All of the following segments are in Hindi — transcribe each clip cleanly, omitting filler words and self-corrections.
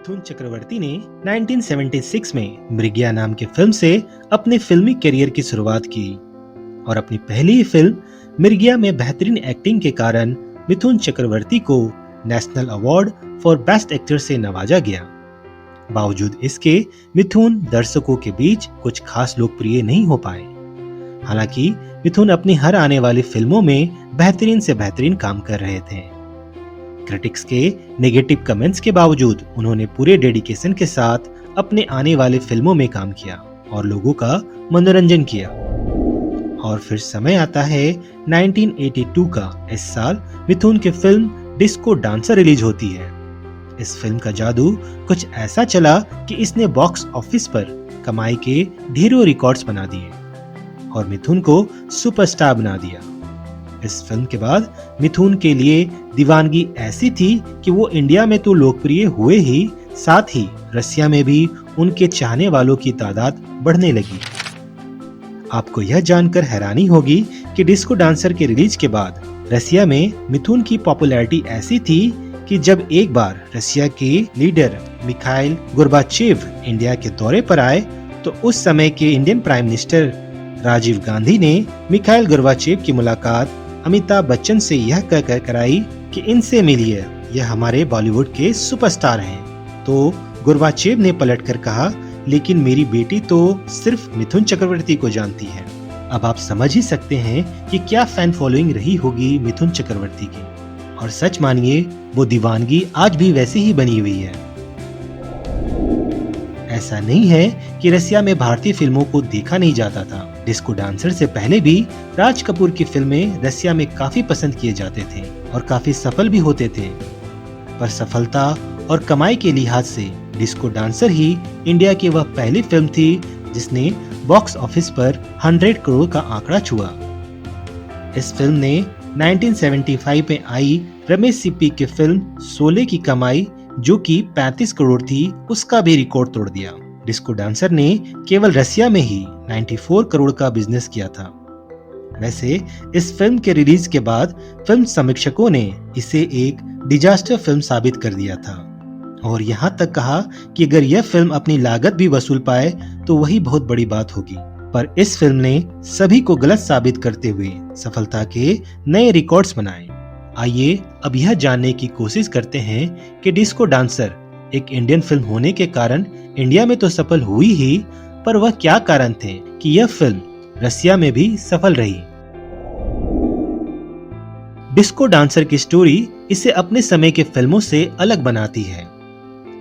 मिथुन चक्रवर्ती ने 1976 में मृग्या नाम की फिल्म से अपने फिल्मी करियर की शुरुआत की और अपनी पहली फिल्म मृग्या में बेहतरीन एक्टिंग के कारण मिथुन चक्रवर्ती को national award for best actor से नवाजा गया। बावजूद इसके मिथुन दर्शकों के बीच कुछ खास लोकप्रिय नहीं हो पाए। हालांकि मिथुन अपनी हर आने वाली फिल्मों में बेहतरीन से बेहतरीन काम कर रहे थे। क्रिटिक्स के नेगेटिव कमेंट्स के बावजूद उन्होंने पूरे डेडिकेशन के साथ अपने आने वाले फिल्मों में काम किया और लोगों का मनोरंजन किया। और फिर समय आता है 1982 का। इस साल मिथुन की फिल्म डिस्को डांसर रिलीज होती है। इस फिल्म का जादू कुछ ऐसा चला कि इसने बॉक्स ऑफिस पर कमाई के ढेरों रिकॉर्ड्स बना दिए और मिथुन को सुपरस्टार बना दिया। इस फिल्म के बाद मिथुन के लिए दीवानगी ऐसी थी कि वो इंडिया में तो लोकप्रिय हुए ही, साथ ही रसिया में भी उनके चाहने वालों की तादाद बढ़ने लगी। आपको यह जानकर हैरानी होगी कि डिस्को डांसर के रिलीज के बाद रसिया में मिथुन की पॉपुलैरिटी ऐसी थी कि जब एक बार रसिया के लीडर मिखाइल गोर्बाचेव इंडिया के दौरे पर आए तो उस समय के Indian prime minister Rajiv Gandhi ने मिखाइल गोर्बाचेव की मुलाकात अमिताभ बच्चन से यह कहकर कराई कि इनसे मिलिए, यह हमारे बॉलीवुड के सुपरस्टार हैं। तो गोर्बाचेव ने पलटकर कहा, लेकिन मेरी बेटी तो सिर्फ मिथुन चक्रवर्ती को जानती है। अब आप समझ ही सकते हैं कि क्या फैन फॉलोइंग रही होगी मिथुन चक्रवर्ती की। और सच मानिए, वो दीवानगी आज भी वैसी ही बनी हुई है। ऐसा नहीं है कि रसिया में भारतीय फिल्मों को देखा नहीं जाता था। डिस्को डांसर से पहले भी राज कपूर की फिल्में रसिया में काफी पसंद किए जाते थे और काफी सफल भी होते थे। पर सफलता और कमाई के लिहाज से डिस्को डांसर ही इंडिया की वह पहली फिल्म थी जिसने बॉक्स ऑफिस पर 100 करोड़ का आंकड़ा छुआ। इस फिल्म ने 1975 में आई रमेश सिप्पी की फिल्म शोले की कमाई, जो कि 35 करोड़ थी, उसका भी रिकॉर्ड तोड़ दिया। डिस्को डांसर ने केवल रसिया में ही 94 करोड़ का बिजनेस किया था। वैसे इस फिल्म के रिलीज के बाद फिल्म समीक्षकों ने इसे एक डिजास्टर फिल्म साबित कर दिया था और यहाँ तक कहा कि अगर यह फिल्म अपनी लागत भी वसूल पाए तो वही बहुत बड़ी बात होगी। पर इस फिल्म ने सभी को गलत साबित करते हुए सफलता के नए रिकॉर्ड्स बनाए। आइए अब यह जानने की कोशिश करते हैं कि डिस्को डांसर एक इंडियन फिल्म होने के कारण इंडिया में तो सफल हुई ही, पर वह क्या कारण थे कि यह फिल्म रसिया में भी सफल रही। डिस्को डांसर की स्टोरी इसे अपने समय के फिल्मों से अलग बनाती है।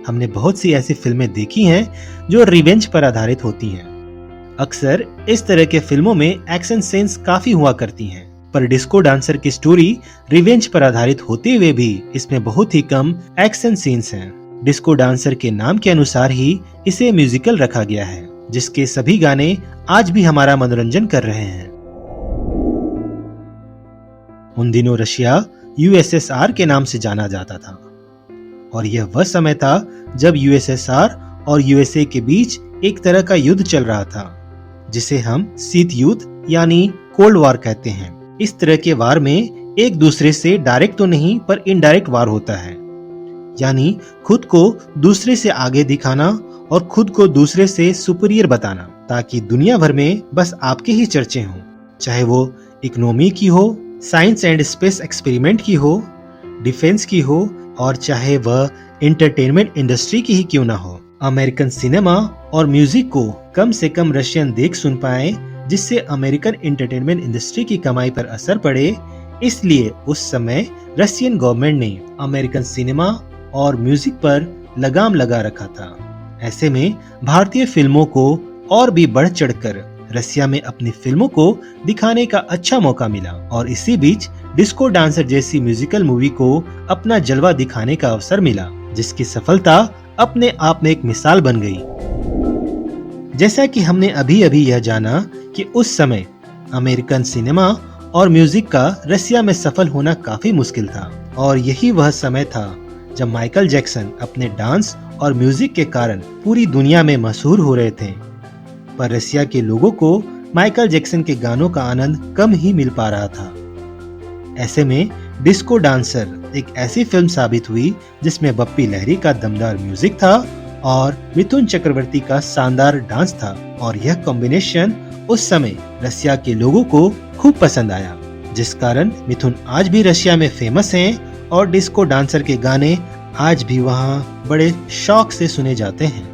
हमने बहुत सी ऐसी फिल्में देखी हैं जो रिवेंज पर आधारित होती हैं। अक्सर इस तरह के फिल्मों में एक्शन सीन्स काफी हुआ करती हैं, पर डिस्को डांसर की स्टोरी रिवेंज पर आधारित होते हुए भी इसमें बहुत ही कम एक्शन सीन्स हैं। डिस्को डांसर के नाम के अनुसार ही इसे म्यूजिकल रखा गया है, जिसके सभी गाने आज भी हमारा मनोरंजन कर रहे हैं। उन दिनों रशिया यूएसएसआर के नाम से जाना जाता था और यह वह समय था जब यूएसएसआर और यूएसए के बीच एक तरह का युद्ध चल रहा था, जिसे हम शीत युद्ध यानी कोल्ड वॉर कहते हैं। इस तरह के वार में एक दूसरे से डायरेक्ट तो नहीं पर इनडायरेक्ट वार होता है, यानी खुद को दूसरे से आगे दिखाना और खुद को दूसरे से सुपीरियर बताना, ताकि दुनिया भर में बस आपके ही चर्चे हों, चाहे वो इकोनॉमी की हो, साइंस एंड स्पेस एक्सपेरिमेंट की हो, डिफेंस की हो, और चाहे वह एंटरटेनमेंट इंडस्ट्री की ही क्यों ना हो। अमेरिकन सिनेमा और म्यूजिक को कम से कम रशियन देख सुन पाए, जिससे अमेरिकन एंटरटेनमेंट इंडस्ट्री की कमाई पर असर पड़े। इसलिए उस समय रशियन गवर्नमेंट ने अमेरिकन सिनेमा और म्यूजिक पर लगाम लगा रखा था। ऐसे में भारतीय फिल्मों को और भी बढ़ चढ़कर रसिया में अपनी फिल्मों को दिखाने का अच्छा मौका मिला और इसी बीच डिस्को डांसर जैसी म्यूजिकल मूवी को अपना जलवा दिखाने का अवसर मिला, जिसकी सफलता अपने आप में एक मिसाल बन गई। जैसा कि हमने अभी अभी यह जाना कि उस समय अमेरिकन सिनेमा और म्यूजिक का रसिया में सफल होना काफी मुश्किल था और यही वह समय था जब माइकल जैक्सन अपने डांस और म्यूजिक के कारण पूरी दुनिया में मशहूर हो रहे थे। पर रसिया के लोगों को माइकल जैक्सन के गानों का आनंद कम ही मिल पा रहा था। ऐसे में डिस्को डांसर एक ऐसी फिल्म साबित हुई जिसमें बप्पी लहरी का दमदार म्यूजिक था और मिथुन चक्रवर्ती का शानदार डांस था, और यह कॉम्बिनेशन उस समय रसिया के लोगों को खूब पसंद आया, जिस कारण मिथुन आज भी रशिया में फेमस हैं और डिस्को डांसर के गाने आज भी वहाँ बड़े शौक से सुने जाते हैं।